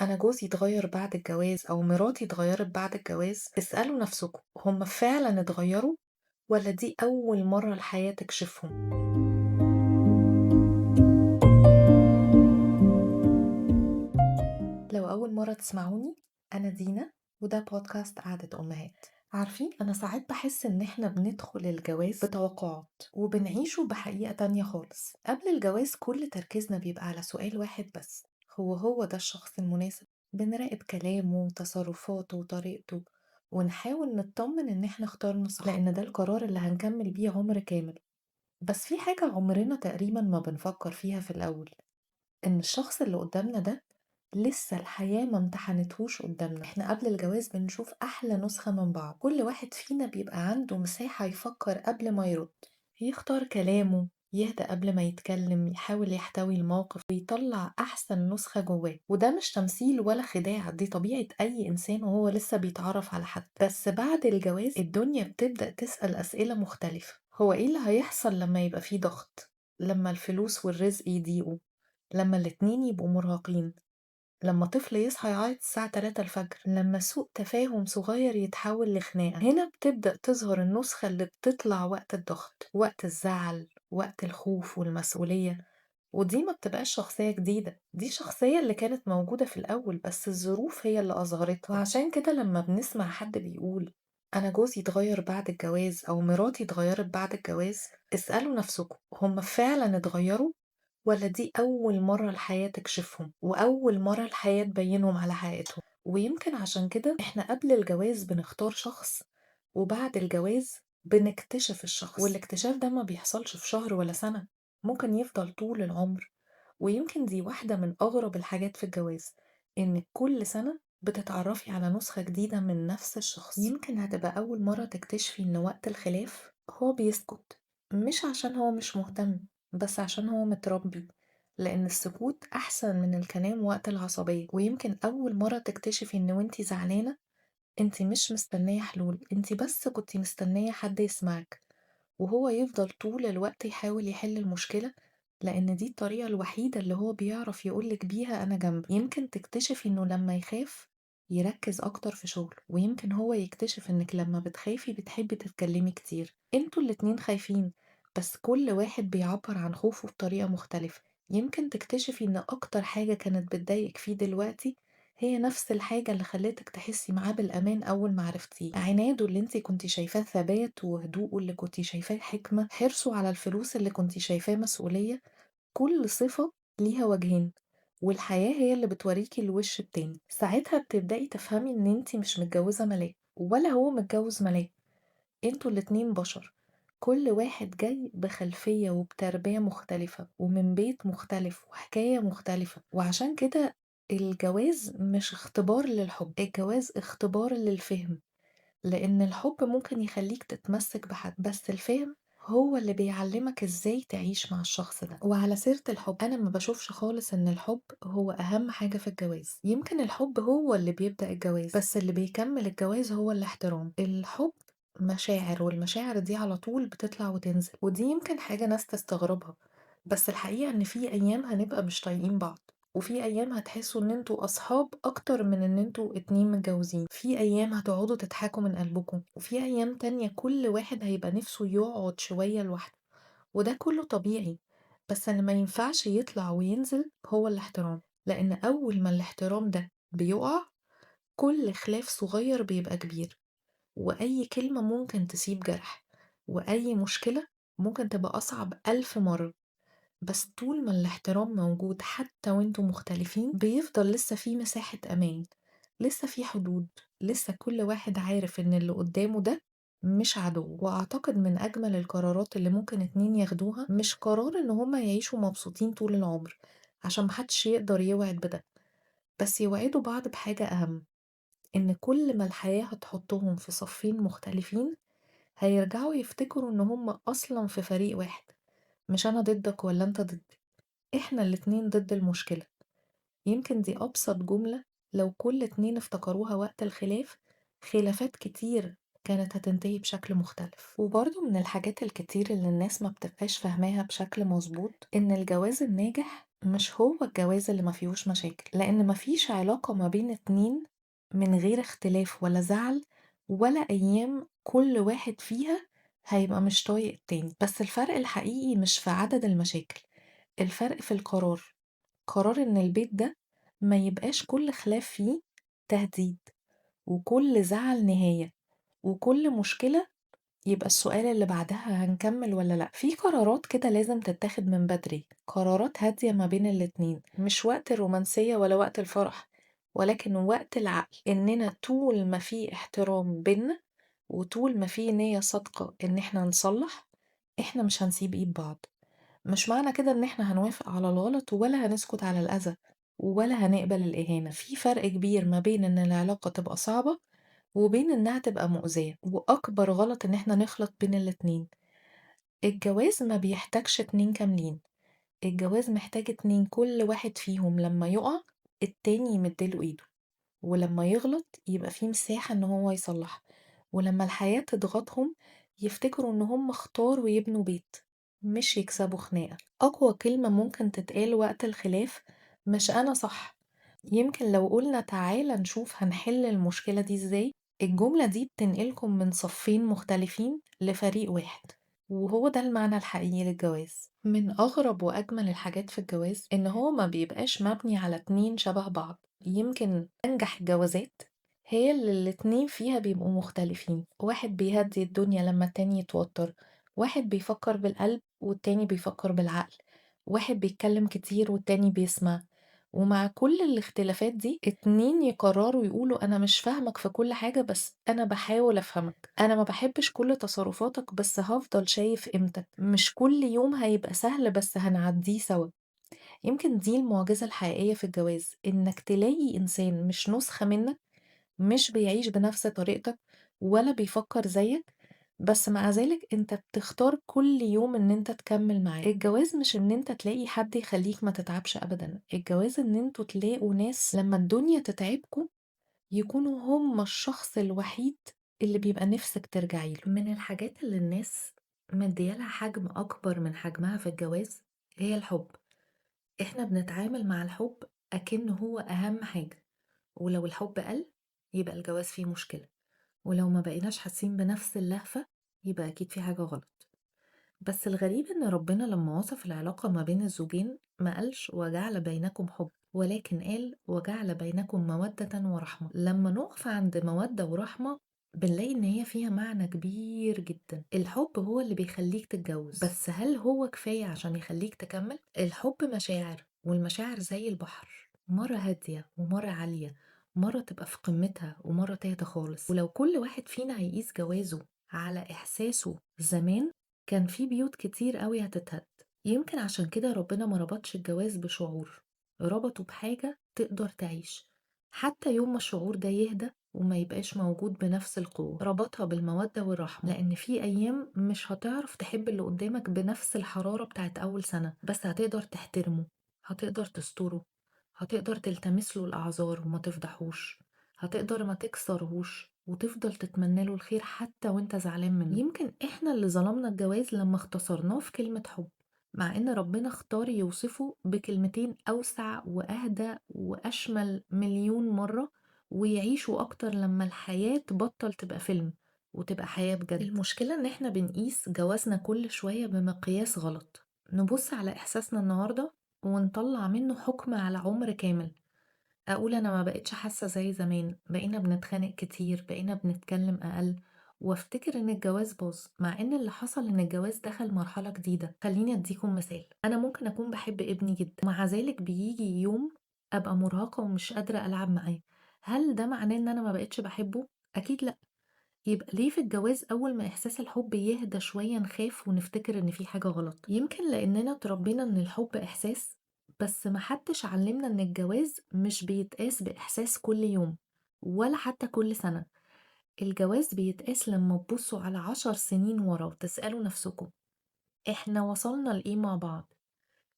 أنا جوزي اتغير بعد الجواز أو مراتي اتغيرت بعد الجواز. اسألوا نفسكم، هم فعلا اتغيروا ولا دي أول مرة الحياة تكشفهم؟ لو أول مرة تسمعوني، أنا دينا، وده بودكاست قعدة أمهات. عارفين، أنا ساعات بحس إن إحنا بندخل الجواز بتوقعات وبنعيشه بحقيقة تانية خالص. قبل الجواز كل تركيزنا بيبقى على سؤال واحد بس: هو ده الشخص المناسب؟ بنراقب كلامه وتصرفاته وطريقته، ونحاول نطمن إن إحنا اخترنا صح، لأن ده القرار اللي هنكمل بيه عمر كامل. بس في حاجة عمرنا تقريبا ما بنفكر فيها في الأول: إن الشخص اللي قدامنا ده لسه الحياة ما امتحنتهوش قدامنا. احنا قبل الجواز بنشوف أحلى نسخة من بعض، كل واحد فينا بيبقى عنده مساحة يفكر قبل ما يرد، يختار كلامه، يهدى قبل ما يتكلم، يحاول يحتوي الموقف ويطلع أحسن نسخة جواه. وده مش تمثيل ولا خداع، دي طبيعة أي إنسان وهو لسه بيتعرف على حد. بس بعد الجواز الدنيا بتبدأ تسأل أسئلة مختلفة: هو إيه اللي هيحصل لما يبقى فيه ضغط؟ لما الفلوس والرزق يضيقوا؟ لما الاتنين يبقوا مرهقين؟ لما طفل يصحى يعيط الساعة 3 الفجر؟ لما سوء تفاهم صغير يتحول لخناقة؟ هنا بتبدأ تظهر النسخة اللي بتطلع وقت الضغط، وقت الزعل، وقت الخوف والمسؤولية. ودي ما بتبقاش شخصية جديدة، دي شخصية اللي كانت موجودة في الأول بس الظروف هي اللي أظهرتها. وعشان كده لما بنسمع حد بيقول أنا جوزي اتغير بعد الجواز أو مراتي اتغيرت بعد الجواز، اسألوا نفسكم، هم فعلا اتغيروا ولا دي أول مرة الحياة تكشفهم وأول مرة الحياة تبينهم على حقيقتهم؟ ويمكن عشان كده إحنا قبل الجواز بنختار شخص، وبعد الجواز بنكتشف الشخص. والاكتشاف ده ما بيحصلش في شهر ولا سنة، ممكن يفضل طول العمر. ويمكن دي واحدة من أغرب الحاجات في الجواز، إن كل سنة بتتعرفي على نسخة جديدة من نفس الشخص. يمكن هتبقى أول مرة تكتشفي إن وقت الخلاف هو بيسكت، مش عشان هو مش مهتم، بس عشان هو متربي، لأن السكوت أحسن من الكلام وقت العصبية. ويمكن أول مرة تكتشفي إن وانتي زعلانة انتي مش مستنية حلول، انتي بس كنتي مستنية حد يسمعك، وهو يفضل طول الوقت يحاول يحل المشكلة، لأن دي الطريقة الوحيدة اللي هو بيعرف يقولك بيها أنا جنبك. يمكن تكتشفي إنه لما يخاف يركز أكتر في شغله، ويمكن هو يكتشف إنك لما بتخافي بتحبي تتكلمي كتير. انتوا الاتنين خايفين، بس كل واحد بيعبر عن خوفه بطريقة مختلفة. يمكن تكتشفي إن أكتر حاجة كانت بتضايقك فيه دلوقتي هي نفس الحاجة اللي خلتك تحسي معاه بالأمان أول ما عرفتيه: عناده اللي انتي كنتي شايفاه ثبات، وهدوءه اللي كنتي شايفاه حكمة، حرصه على الفلوس اللي كنتي شايفاه مسؤولية. كل صفة ليها وجهين، والحياة هي اللي بتوريكي الوش التاني. ساعتها بتبدأي تفهمي ان انتي مش متجوزة ملاك ولا هو متجوز ملاك، انتوا الاتنين بشر، كل واحد جاي بخلفية وبتربية مختلفة ومن بيت مختلف وحكاية مختلفة. وعشان كده الجواز مش اختبار للحب، الجواز اختبار للفهم، لأن الحب ممكن يخليك تتمسك بحد، بس الفهم هو اللي بيعلمك ازاي تعيش مع الشخص ده. وعلى سيرة الحب، أنا ما بشوفش خالص إن الحب هو أهم حاجة في الجواز. يمكن الحب هو اللي بيبدأ الجواز، بس اللي بيكمل الجواز هو الاحترام. الحب مشاعر، والمشاعر دي على طول بتطلع وتنزل، ودي يمكن حاجة ناس تستغربها، بس الحقيقة إن في أيام هنبقى مش طايقين بعض، وفي أيام هتحسوا إن انتوا أصحاب أكتر من إن انتوا اتنين متجوزين، في أيام هتقعدوا تضحكوا من قلبكم، وفي أيام تانية كل واحد هيبقى نفسه يقعد شوية لوحده. وده كله طبيعي، بس اللي ما ينفعش يطلع وينزل هو الاحترام، لأن أول ما الاحترام ده بيقع كل خلاف صغير بيبقى كبير، وأي كلمة ممكن تسيب جرح، وأي مشكلة ممكن تبقى أصعب 1000 مرة. بس طول ما الاحترام موجود حتى وانتوا مختلفين بيفضل لسه في مساحة أمان، لسه في حدود، لسه كل واحد عارف إن اللي قدامه ده مش عدو. وأعتقد من أجمل القرارات اللي ممكن اتنين ياخدوها مش قرار إن هما يعيشوا مبسوطين طول العمر، عشان محدش يقدر يوعد بده، بس يوعدوا بعض بحاجة أهم: إن كل ما الحياة هتحطهم في صفين مختلفين هيرجعوا يفتكروا إن هما أصلا في فريق واحد، مش أنا ضدك ولا أنت ضدي، إحنا الاتنين ضد المشكلة. يمكن دي أبسط جملة لو كل اتنين افتكروها وقت الخلاف، خلافات كتير كانت هتنتهي بشكل مختلف. وبرضه من الحاجات الكتير اللي الناس ما بتبقاش فاهماها بشكل مظبوط إن الجواز الناجح مش هو الجواز اللي ما فيهوش مشاكل، لأن ما فيش علاقة ما بين اتنين من غير اختلاف ولا زعل ولا أيام كل واحد فيها هيبقى مش طايق التاني. بس الفرق الحقيقي مش في عدد المشاكل، الفرق في القرار. قرار إن البيت ده ما يبقاش كل خلاف فيه تهديد، وكل زعل نهاية، وكل مشكلة يبقى السؤال اللي بعدها هنكمل ولا لأ. في قرارات كده لازم تتاخد من بدري، قرارات هادية ما بين الاتنين، مش وقت الرومانسية ولا وقت الفرح، ولكن وقت العقل، إننا طول ما في احترام بينا وطول ما في نية صادقة إن احنا نصلح، احنا مش هنسيب ايد بعض. مش معنى كده إن احنا هنوافق على الغلط ولا هنسكت على الأذى ولا هنقبل الإهانة. في فرق كبير ما بين إن العلاقة تبقى صعبة وبين إنها تبقى مؤذية، وأكبر غلط إن إحنا نخلط بين الاتنين. الجواز ما بيحتاجش اتنين كاملين، الجواز محتاج اتنين كل واحد فيهم لما يقع التاني يمدله ايده، ولما يغلط يبقى فيه مساحة إن هو يصلح، ولما الحياة تضغطهم يفتكروا إن هم اختاروا يبنوا بيت مش يكسبوا خناقة. أقوى كلمة ممكن تتقال وقت الخلاف مش أنا صح، يمكن لو قلنا تعالى نشوف هنحل المشكلة دي ازاي، الجملة دي بتنقلكم من صفين مختلفين لفريق واحد. وهو ده المعنى الحقيقي للجواز. من أغرب وأجمل الحاجات في الجواز إن هو ما بيبقاش مبني على اتنين شبه بعض. يمكن أنجح الجوازات هي اللي الاتنين فيها بيبقوا مختلفين، واحد بيهدي الدنيا لما التاني يتوتر، واحد بيفكر بالقلب والتاني بيفكر بالعقل، واحد بيتكلم كتير والتاني بيسمع. ومع كل الاختلافات دي اتنين يقرروا يقولوا أنا مش فاهمك في كل حاجة بس أنا بحاول أفهمك، أنا ما بحبش كل تصرفاتك بس هفضل شايف قيمتك، مش كل يوم هيبقى سهل بس هنعديه سوا. يمكن دي المعجزة الحقيقية في الجواز، إنك تلاقي إنسان مش نسخة منك، مش بيعيش بنفس طريقتك ولا بيفكر زيك، بس مع ذلك انت بتختار كل يوم ان انت تكمل معاه. الجواز مش ان انت تلاقي حد يخليك ما تتعبش ابدا، الجواز ان انتوا تلاقوا ناس لما الدنيا تتعبكوا يكونوا هم الشخص الوحيد اللي بيبقى نفسك ترجعي له. من الحاجات اللي الناس مديالها حجم اكبر من حجمها في الجواز هي الحب. احنا بنتعامل مع الحب اكنه هو اهم حاجة، ولو الحب قل يبقى الجواز فيه مشكلة، ولو ما بقيناش حاسين بنفس اللهفة يبقى أكيد في حاجة غلط. بس الغريب إن ربنا لما وصف العلاقة ما بين الزوجين ما قالش وجعل بينكم حب، ولكن قال وجعل بينكم مودة ورحمة. لما نقف عند مودة ورحمة بنلاقي إن هي فيها معنى كبير جدا. الحب هو اللي بيخليك تتجوز، بس هل هو كفاية عشان يخليك تكمل؟ الحب مشاعر، والمشاعر زي البحر، مرة هادية ومرة عالية، مرة تبقى في قمتها ومرة تهدى خالص. ولو كل واحد فينا هيقيس جوازه على إحساسه زمان كان في بيوت كتير قوي هتتهد. يمكن عشان كده ربنا ما ربطش الجواز بشعور، ربطه بحاجة تقدر تعيش حتى يوم ما الشعور ده يهدى وما يبقاش موجود بنفس القوة. ربطها بالمودة والرحمة، لأن في أيام مش هتعرف تحب اللي قدامك بنفس الحرارة بتاعت أول سنة، بس هتقدر تحترمه، هتقدر تستره، هتقدر تلتمس له الأعذار وما تفضحوش، هتقدر ما تكسرهوش وتفضل تتمنى له الخير حتى وانت زعلان منه. يمكن احنا اللي ظلمنا الجواز لما اختصرناه في كلمة حب، مع ان ربنا اختار يوصفه بكلمتين اوسع واهدى واشمل مليون مرة، ويعيشوا اكتر لما الحياة تبطل تبقى فيلم وتبقى حياة بجد. المشكلة ان احنا بنقيس جوازنا كل شوية بمقياس غلط، نبص على احساسنا النهاردة ونطلع منه حكم على عمر كامل. أقول أنا ما بقتش حاسة زي زمان، بقينا بنتخانق كتير، بقينا بنتكلم أقل، وافتكر إن الجواز باظ، مع إن اللي حصل إن الجواز دخل مرحلة جديدة. خليني أديكم مثال، أنا ممكن أكون بحب ابني جدا ومع ذلك بيجي يوم أبقى مرهقة ومش قادرة ألعب معاه. هل ده معناه إن أنا ما بقتش بحبه؟ أكيد لأ. يبقى ليه في الجواز أول ما إحساس الحب يهدى شوية نخاف ونفتكر إن في حاجة غلط؟ يمكن لأننا اتربينا إن الحب إحساس، بس محدش علمنا إن الجواز مش بيتقاس بإحساس كل يوم ولا حتى كل سنة. الجواز بيتقاس لما تبصوا على 10 سنين ورا وتسألوا نفسكم إحنا وصلنا لإيه مع بعض؟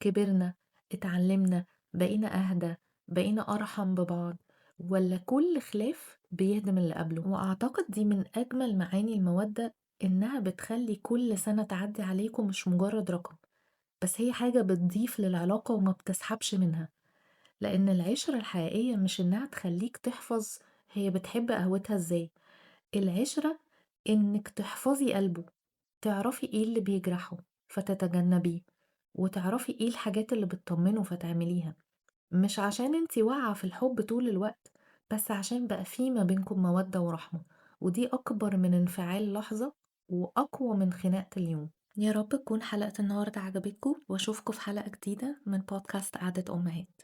كبرنا، اتعلمنا، بقينا أهدى، بقينا أرحم ببعض، ولا كل خلاف بيهدم اللي قبله؟ وأعتقد دي من أجمل معاني المودة، إنها بتخلي كل سنة تعدي عليكم مش مجرد رقم، بس هي حاجة بتضيف للعلاقة وما بتسحبش منها. لأن العِشرة الحقيقية مش إنها تخلّيك تحفظ هي بتحب قهوتها إزاي، العِشرة إنِّك تحفظي قلبه، تعرفي إيه اللي بيجرحه فتتجنبيه، وتعرفي إيه الحاجات اللي بتطمّنه فتعمليها، مش عشان أنتِ واقعة في الحب طول الوقت، بس عشان بقى في ما بينكم مودة ورحمة، ودي أكبر من انفعال لحظة وأقوى من خناقة اليوم. يا رب تكون حلقة النهاردة عجبتكم، وأشوفكم في حلقة جديدة من بودكاست قعدة أمهات.